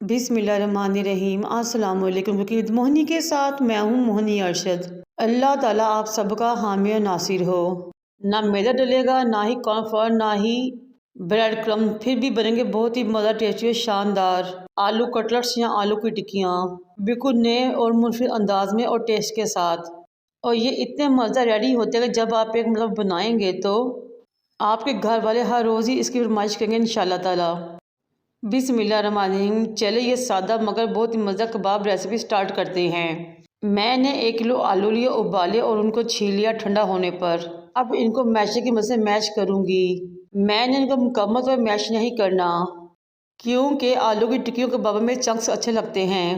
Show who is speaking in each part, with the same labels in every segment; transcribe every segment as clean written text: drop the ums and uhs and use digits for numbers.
Speaker 1: बिस्मिल्लाहिर्रहमानिर्रहीम। अस्सलाम वालेकुम। कुकिंग विद मोहनी के साथ मैं हूँ मोहनी अरशद। अल्लाह ताला आप सबका हामी और नासिर हो। ना मैदा डलेगा, ना ही कॉर्नफ्लोर, ना ही ब्रेड क्रम, फिर भी बनेंगे बहुत ही मज़ा टेस्टी और शानदार आलू कटलेट्स या आलू की टिक्कियाँ, बिल्कुल नए और मुनफिद अंदाज में और टेस्ट के साथ। और ये इतने मज़ा रेडी होते हैं कि जब आप एक बनाएंगे तो आपके घर वाले हर रोज़ ही इसकी फरमाइश करेंगे इंशाल्लाह ताला। बिस्मिल्लाहिर्रहमानिर्रहीम। चले ये सादा मगर बहुत ही मज़ा कबाब रेसिपी स्टार्ट करते हैं। मैंने 1 किलो आलू लिए, उबाले और उनको छील लिया ठंडा होने पर। अब इनको मैशर की मदद से मैश करूँगी। मैंने इनको मुकम्मल तौर मैश नहीं करना क्योंकि आलू की टिक्कियों कबाब में चंक्स अच्छे लगते हैं।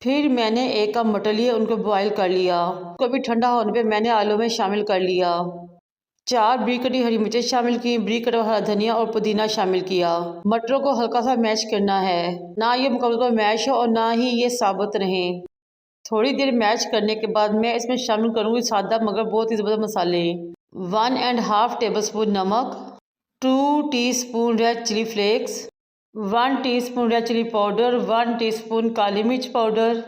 Speaker 1: फिर मैंने 1 कप मटर लिए, उनको बॉयल कर लिया। उनको भी ठंडा होने पर मैंने आलू में शामिल कर लिया। 4 ब्रीक कटी हरी मिर्चें शामिल की, ब्रीक कटा हरा धनिया और पुदीना शामिल किया। मटरों को हल्का सा मैश करना है, ना ये मुकम्मल तौर मैश हो और ना ही ये साबुत रहें। थोड़ी देर मैश करने के बाद मैं इसमें शामिल करूँगी सादा मगर बहुत ही ज़बरदस्त मसाले। 1½ टेबलस्पून नमक, 2 teaspoon red chilli flakes, 1 teaspoon red chilli powder, 1 teaspoon काली मिर्च पाउडर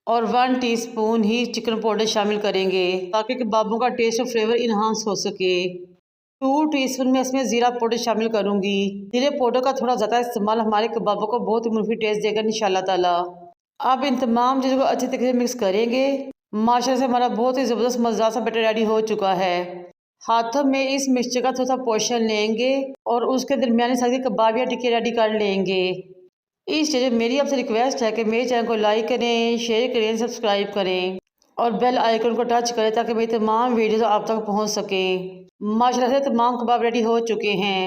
Speaker 1: और 1 टीस्पून ही चिकन पाउडर शामिल करेंगे ताकि कबाबों का टेस्ट और फ्लेवर इन्हांस हो सके। 2 टीस्पून में इसमें ज़ीरा पाउडर शामिल करूंगी। ज़ीरे पाउडर का थोड़ा ज़्यादा इस्तेमाल हमारे कबाबों को बहुत ही मुफीद टेस्ट देगा इंशाल्लाह ताला। अब इन तमाम चीज़ों को अच्छी तरीके से मिक्स करेंगे। माशाल्लाह से हमारा बहुत ही ज़बरदस्त मज़ेदार सा बैटर रेडी हो चुका है। हाथों में इस मिक्सचर का थोड़ा सा पोर्शन लेंगे और उसके दरमियानी साइज के कबाब या टिक्के रेडी कर लेंगे। इस स्टेज मेरी आपसे रिक्वेस्ट है कि मेरे चैनल को लाइक करें, शेयर करें, सब्सक्राइब करें और बेल आइकन को टच करें ताकि मेरी तमाम वीडियोस आप तक पहुंच सकें। माशाल्लाह से तमाम कबाब रेडी हो चुके हैं।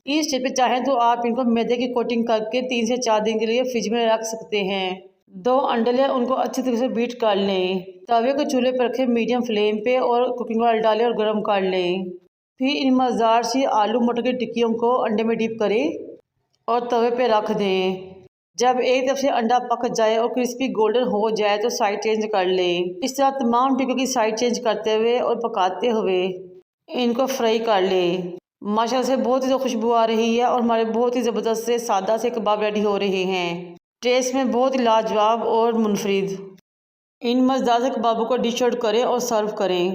Speaker 1: इस स्टेज पे चाहें तो आप इनको मैदे की कोटिंग करके 3 से 4 दिन के लिए फ्रिज में रख सकते हैं। 2 अंडे लें, उनको अच्छी तरह से बीट कर लें। तवे को चूल्हे पर रखें मीडियम फ्लेम पे और कुकिंग ऑयल डालें और गर्म कर लें। फिर इन मज़ेदार सी आलू मटर की टिक्कियों को अंडे में डिप करें और तवे पे रख दें। जब एक तरफ से अंडा पक जाए और क्रिस्पी गोल्डन हो जाए तो साइड चेंज कर लें। इस तरह तमाम टिक्कियों की साइड चेंज करते हुए और पकाते हुए इनको फ्राई कर लें। माशाल्लाह से बहुत ही खुशबू आ रही है और हमारे बहुत ही ज़बरदस्त से सादा से कबाब रेडी हो रहे हैं। टेस्ट में बहुत ही लाजवाब और मुनफरिद। इन मज़ेदार से कबाबों को डिश आउट करें और सर्व करें।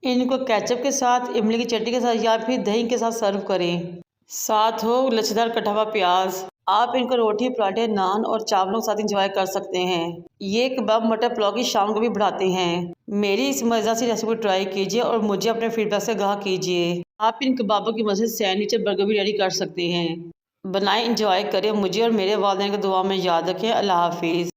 Speaker 1: इनको केचप के साथ, इमली की चटनी के साथ या फिर दही के साथ सर्व करें। साथ हो लच्छेदार कटा हुआ प्याज। आप इनको रोटी, पराठे, नान और चावलों के साथ इंजॉय कर सकते हैं। ये कबाब मटर पुलाव की शाम को भी बढ़ाते हैं। मेरी इस मज़ेदार सी रेसिपी को ट्राई कीजिए और मुझे अपने फीडबैक से आगाह कीजिए। आप इन कबाबों की मदद से सैंडविच और बर्गर भी रेडी कर सकते हैं। बनाएं, इंजॉय करें। मुझे और मेरे वालिदैन को दुआ में याद रखें। अल्लाह हाफिज़।